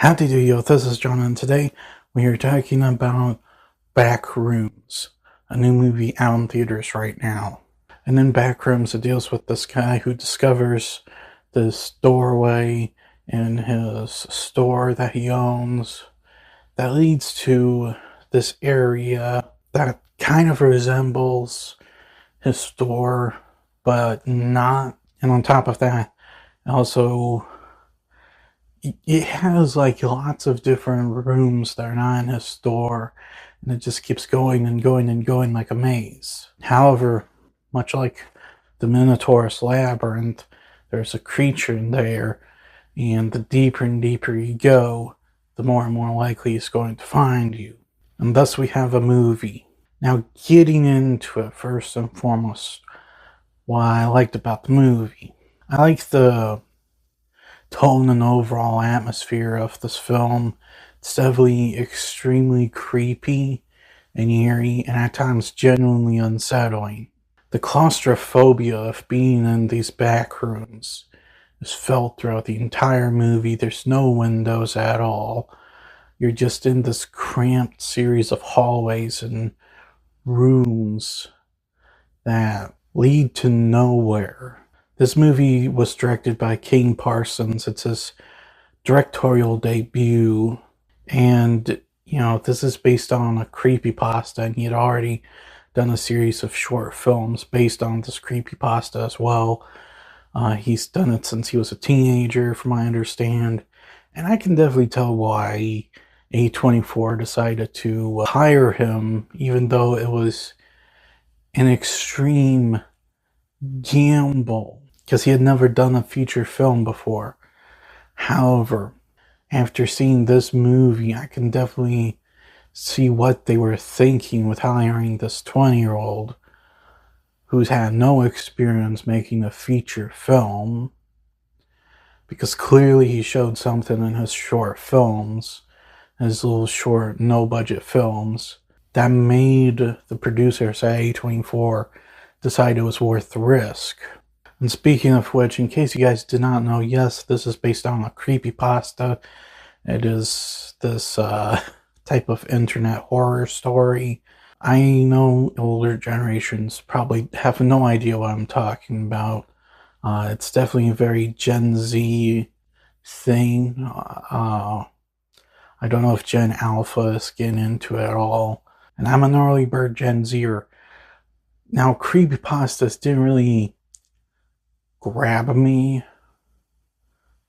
Howdy do yo, this is John, and today we are talking about Backrooms, a new movie out in theaters right now. And in Backrooms, it deals with this guy who discovers this doorway in his store that he owns that leads to this area that kind of resembles his store, but not. And on top of that, also it has like lots of different rooms that are not in his store, and it just keeps going and going and going like a maze. However, much like the Minotaur's Labyrinth, there's a creature in there, and the deeper and deeper you go, the more and more likely it's going to find you. And thus we have a movie. Now, getting into it, first and foremost, what I liked about the movie. I like the tone and overall atmosphere of this film. It's definitely extremely creepy and eerie, and at times genuinely unsettling. The claustrophobia of being in these back rooms is felt throughout the entire movie. There's no windows at all. You're just in this cramped series of hallways and rooms that lead to nowhere. This movie was directed by King Parsons. It's his directorial debut, and this is based on a creepypasta, and he had already done a series of short films based on this creepypasta as well. He's done it since he was a teenager, from what I understand, and I can definitely tell why A24 decided to hire him, even though it was an extreme gamble, because he had never done a feature film before. However, after seeing this movie, I can definitely see what they were thinking with hiring this 20-year-old who's had no experience making a feature film, because clearly he showed something in his short films, his little short, no-budget films, that made the producers at A24 decide it was worth the risk. And speaking of which, in case you guys did not know, yes, this is based on a creepypasta. It is this type of internet horror story. I know older generations probably have no idea what I'm talking about. It's definitely a very Gen Z thing. I don't know if Gen Alpha is getting into it at all. And I'm an early bird Gen Zer. Now, creepypastas didn't really grab me,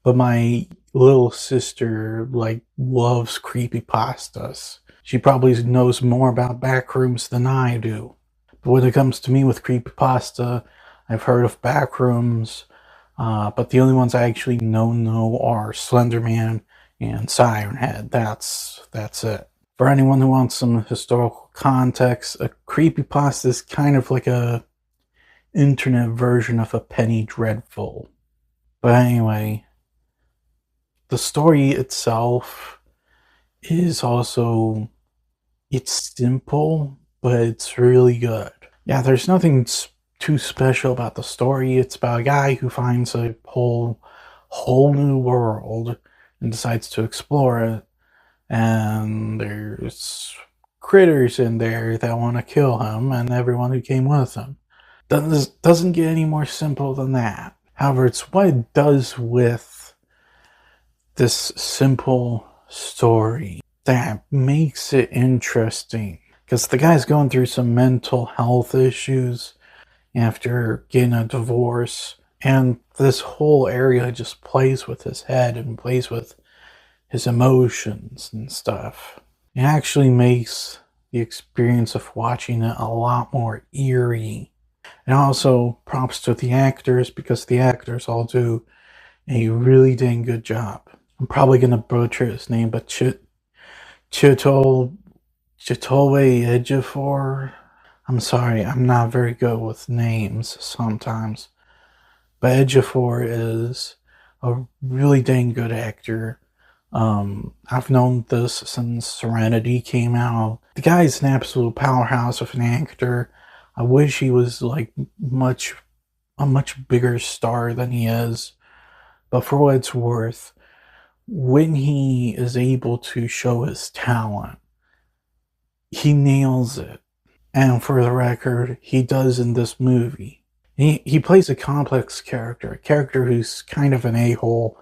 but my little sister loves creepypastas. She probably knows more about Backrooms than I do. But when it comes to me with creepypasta, I've heard of Backrooms, but the only ones I actually know are Slenderman and Siren Head. That's it. For anyone who wants some historical context, a creepypasta is kind of like a internet version of a Penny Dreadful. But anyway, the story itself is also, it's simple, but it's really good. Yeah, there's nothing too special about the story. It's about a guy who finds a whole new world and decides to explore it, and there's critters in there that want to kill him and everyone who came with him. Doesn't get any more simple than that. However, it's what it does with this simple story that makes it interesting. Because the guy's going through some mental health issues after getting a divorce, and this whole area just plays with his head and plays with his emotions and stuff. It actually makes the experience of watching it a lot more eerie. And also, props to the actors, because the actors all do a really dang good job. I'm probably going to butcher his name, but Chitole Ejiofor. I'm sorry, I'm not very good with names sometimes. But Ejiofor is a really dang good actor. I've known this since Serenity came out. The guy's an absolute powerhouse of an actor. I wish he was like a much bigger star than he is. But for what it's worth, when he is able to show his talent, he nails it. And for the record, he does in this movie. He plays a complex character, a character who's kind of an a-hole,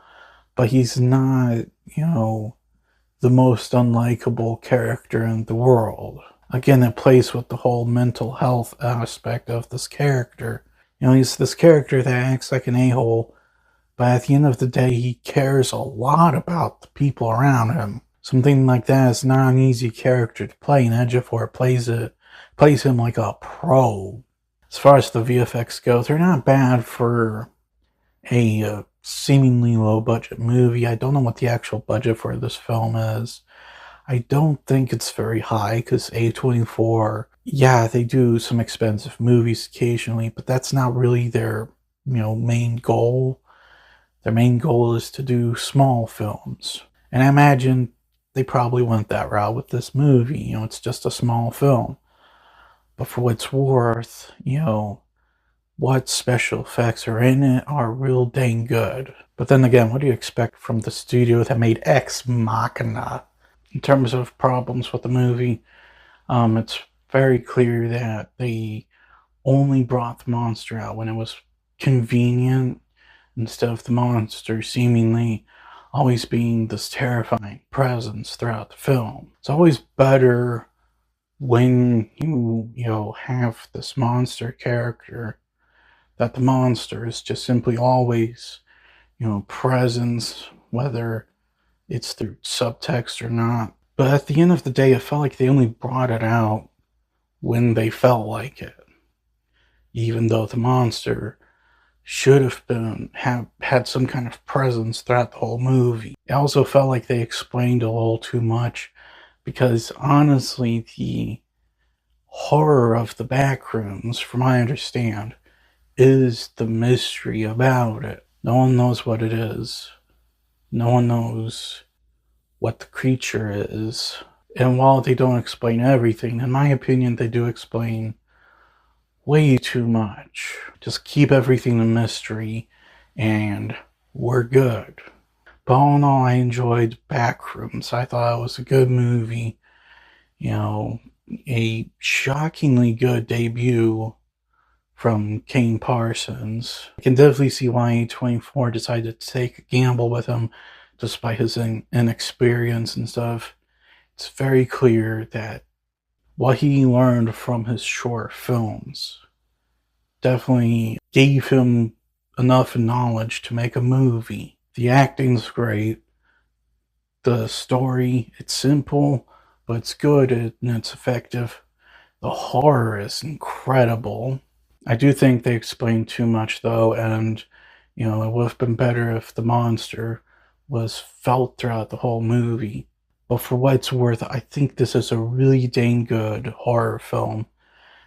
but he's not, the most unlikable character in the world. Again, it plays with the whole mental health aspect of this character. He's this character that acts like an a-hole, but at the end of the day, he cares a lot about the people around him. Something like that is not an easy character to play, and Ejiofor plays him like a pro. As far as the VFX go, they're not bad for a seemingly low budget movie. I don't know what the actual budget for this film is. I don't think it's very high because A24, yeah, they do some expensive movies occasionally, but that's not really their, main goal. Their main goal is to do small films. And I imagine they probably went that route with this movie. It's just a small film. But for what it's worth, what special effects are in it are real dang good. But then again, what do you expect from the studio that made Ex Machina? In terms of problems with the movie, it's very clear that they only brought the monster out when it was convenient, instead of the monster seemingly always being this terrifying presence throughout the film. It's always better when you have this monster character, that the monster is just simply always, presence, whether it's through subtext or not. But at the end of the day, it felt like they only brought it out when they felt like it. Even though the monster should have had some kind of presence throughout the whole movie. It also felt like they explained a little too much, because honestly, the horror of the backrooms, from what I understand, is the mystery about it. No one knows what it is. No one knows what the creature is. And while they don't explain everything, in my opinion, they do explain way too much. Just keep everything a mystery and we're good. But all in all, I enjoyed Backrooms. I thought it was a good movie. A shockingly good debut from Kane Parsons. I can definitely see why A24 decided to take a gamble with him, despite his inexperience and stuff. It's very clear that what he learned from his short films definitely gave him enough knowledge to make a movie. The acting's great. The story, it's simple, but it's good and it's effective. The horror is incredible. I do think they explained too much, though, and, it would have been better if the monster was felt throughout the whole movie. But for what it's worth, I think this is a really dang good horror film,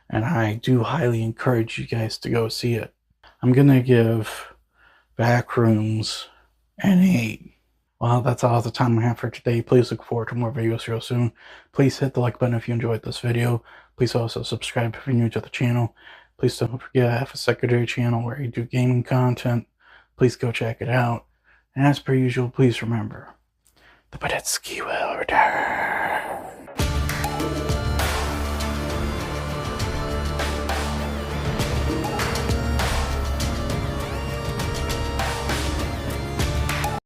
and I do highly encourage you guys to go see it. I'm gonna give Backrooms an 8. Well, that's all the time I have for today. Please look forward to more videos real soon. Please hit the like button if you enjoyed this video. Please also subscribe if you're new to the channel. Please don't forget I have a secondary channel where I do gaming content. Please go check it out. And as per usual, please remember, the Badetsky will return.